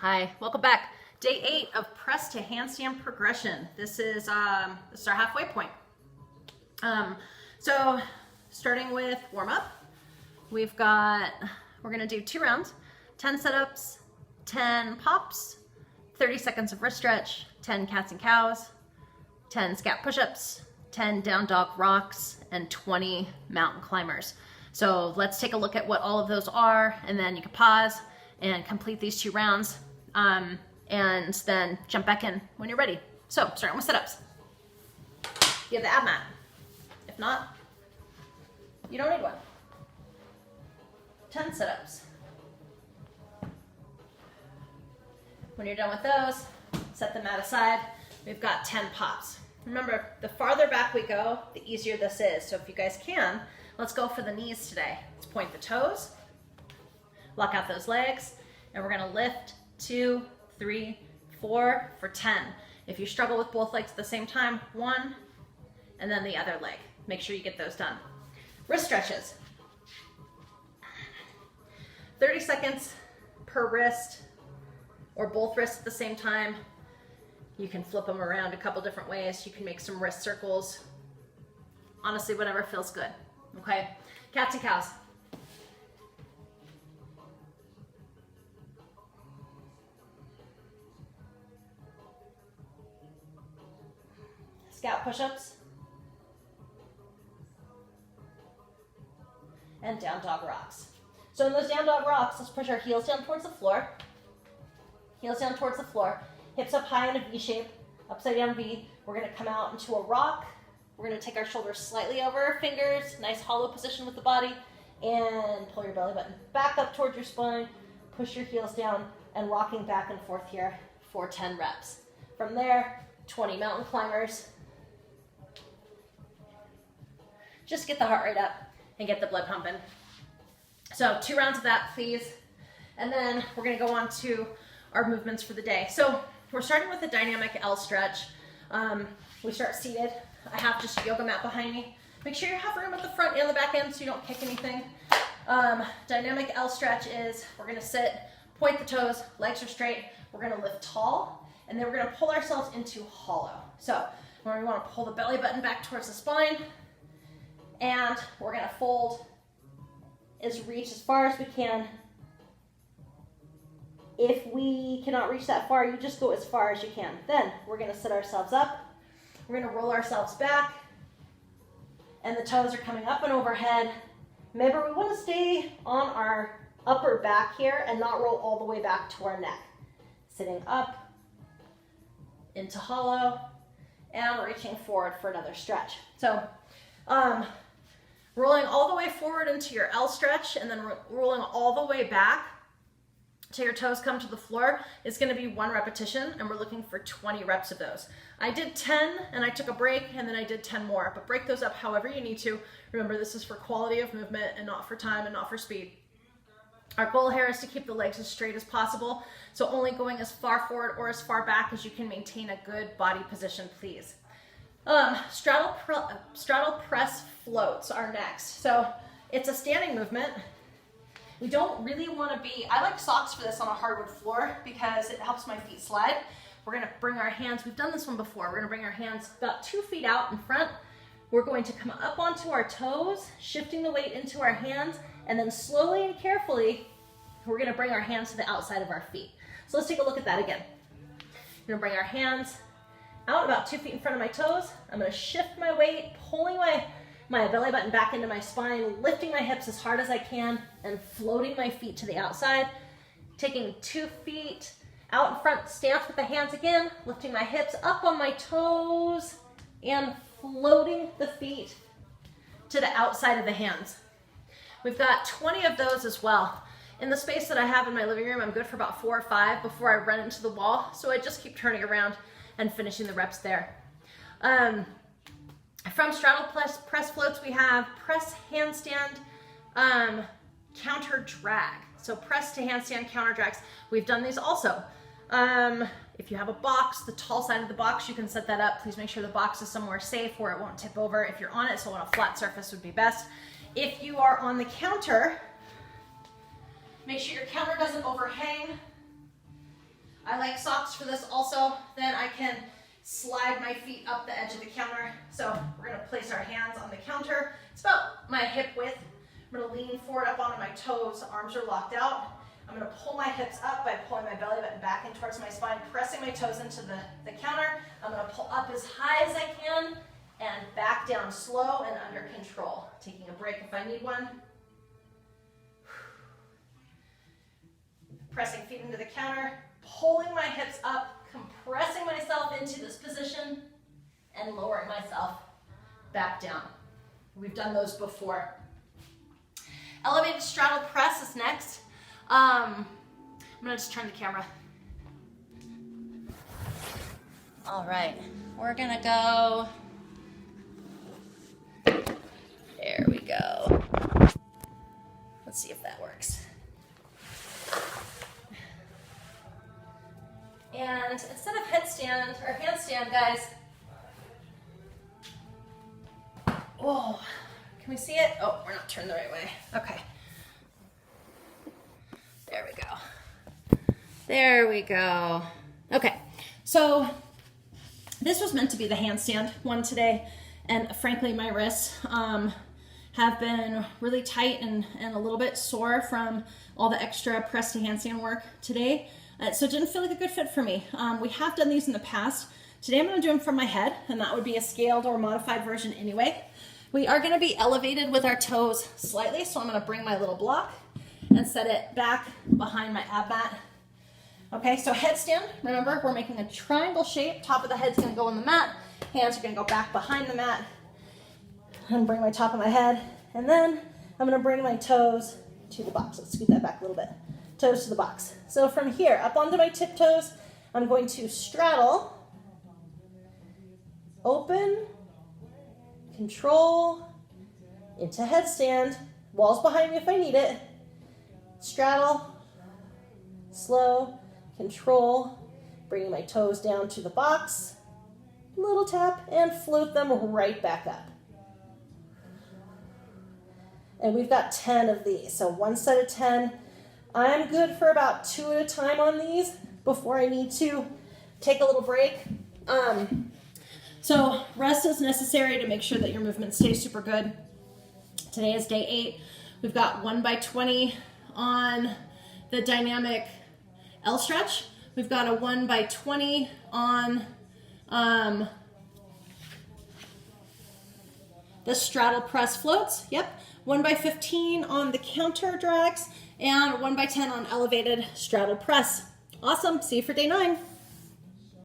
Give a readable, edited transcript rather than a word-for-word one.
Hi, welcome back. Day 8 of press to handstand progression. This is our halfway point. So starting with warm up, we're gonna do 2 rounds, 10 sit-ups, 10 pops, 30 seconds of wrist stretch, 10 cats and cows, 10 scat push-ups, 10 down dog rocks, and 20 mountain climbers. So let's take a look at what all of those are, and then you can pause and complete these 2 rounds, and then jump back in when you're ready. So starting with sit-ups. You have the ab mat. If not, you don't need one. 10 sit-ups. When you're done with those, set the mat aside. We've got 10 pops. Remember, the farther back we go, the easier this is. So if you guys can, let's go for the knees today. Let's point the toes, lock out those legs, and we're gonna lift 2, 3, 4 for 10. If you struggle with both legs at the same time, 1, and then the other leg. Make sure you get those done. Wrist stretches. 30 seconds per wrist, or both wrists at the same time. You can flip them around a couple different ways. You can make some wrist circles. Honestly, whatever feels good, okay? Cats and cows. Scout push-ups. And down dog rocks. So in those down dog rocks, let's push our heels down towards the floor. Heels down towards the floor. Hips up high in a V shape, upside down V. We're gonna come out into a rock. We're gonna take our shoulders slightly over our fingers, nice hollow position with the body, and pull your belly button back up towards your spine, push your heels down, and rocking back and forth here for 10 reps. From there, 20 mountain climbers. Just get the heart rate up and get the blood pumping. So 2 rounds of that, please. And then we're gonna go on to our movements for the day. So we're starting with a dynamic L stretch. We start seated. I have just a yoga mat behind me. Make sure you have room at the front and the back end so you don't kick anything. Dynamic L stretch is, we're gonna sit, point the toes, legs are straight. We're gonna lift tall, and then we're gonna pull ourselves into hollow. So we wanna pull the belly button back towards the spine, and we're gonna fold reach as far as we can. If we cannot reach that far, you just go as far as you can. Then we're gonna sit ourselves up. We're gonna roll ourselves back, and the toes are coming up and overhead. Remember, we wanna stay on our upper back here and not roll all the way back to our neck. Sitting up into hollow, and reaching forward for another stretch. So, rolling all the way forward into your L stretch, and then rolling all the way back till your toes come to the floor is gonna be 1 repetition, and we're looking for 20 reps of those. I did 10, and I took a break, and then I did 10 more, but break those up however you need to. Remember, this is for quality of movement and not for time and not for speed. Our goal here is to keep the legs as straight as possible, so only going as far forward or as far back as you can maintain a good body position, please. Straddle press floats are next. So it's a standing movement. We don't really want to be, I like socks for this on a hardwood floor because it helps my feet slide. We're going to bring our hands, we've done this one before, we're going to bring our hands about 2 feet out in front. We're going to come up onto our toes, shifting the weight into our hands, and then slowly and carefully, we're going to bring our hands to the outside of our feet. So let's take a look at that again. We're going to bring our hands out about 2 feet in front of my toes. I'm gonna shift my weight, pulling my belly button back into my spine, lifting my hips as hard as I can, and floating my feet to the outside. Taking 2 feet out in front, stance with the hands again, lifting my hips up on my toes, and floating the feet to the outside of the hands. We've got 20 of those as well. In the space that I have in my living room, I'm good for about 4 or 5 before I run into the wall, so I just keep turning around and finishing the reps there. From straddle press floats, we have press handstand counter drag. So press to handstand counter drags. We've done these also. If you have a box, the tall side of the box, you can set that up. Please make sure the box is somewhere safe where it won't tip over. If you're on it, so on a flat surface would be best. If you are on the counter, make sure your counter doesn't overhang. I like socks for this also. Then I can slide my feet up the edge of the counter. So we're gonna place our hands on the counter. It's about my hip width. I'm gonna lean forward up onto my toes, arms are locked out. I'm gonna pull my hips up by pulling my belly button back in towards my spine, pressing my toes into the counter. I'm gonna pull up as high as I can and back down slow and under control. Taking a break if I need one. Pressing feet into the counter, pulling my hips up, compressing myself into this position, and lowering myself back down. We've done those before. Elevated straddle press is next. I'm gonna just turn the camera. All right, we're gonna go. There we go. Let's see if that works. And instead of headstand or handstand, guys, whoa, can we see it? Oh, we're not turned the right way. Okay. There we go. There we go. Okay, so this was meant to be the handstand one today, and frankly, my wrists have been really tight and a little bit sore from all the extra press to handstand work today. So it didn't feel like a good fit for me. We have done these in the past. Today I'm gonna do them from my head, and that would be a scaled or modified version anyway. We are gonna be elevated with our toes slightly, so I'm gonna bring my little block and set it back behind my ab mat. Okay, so headstand, remember we're making a triangle shape. Top of the head's gonna go on the mat, hands are gonna go back behind the mat, and bring my top of my head, and then I'm gonna bring my toes to the box. Let's scoot that back a little bit. Toes to the box. So from here, up onto my tiptoes, I'm going to straddle, open, control, into headstand, walls behind me if I need it, straddle, slow, control, bringing my toes down to the box, little tap, and float them right back up. And we've got 10 of these, so one set of 10. I'm good for about 2 at a time on these before I need to take a little break. So rest is necessary to make sure that your movement stays super good. Today is day 8. We've got 1 by 20 on the dynamic L stretch. We've got a 1 by 20 on the straddle press floats. Yep. 1 by 15 on the counter drags, and 1 by 10 on elevated straddle press. Awesome. See you for day 9.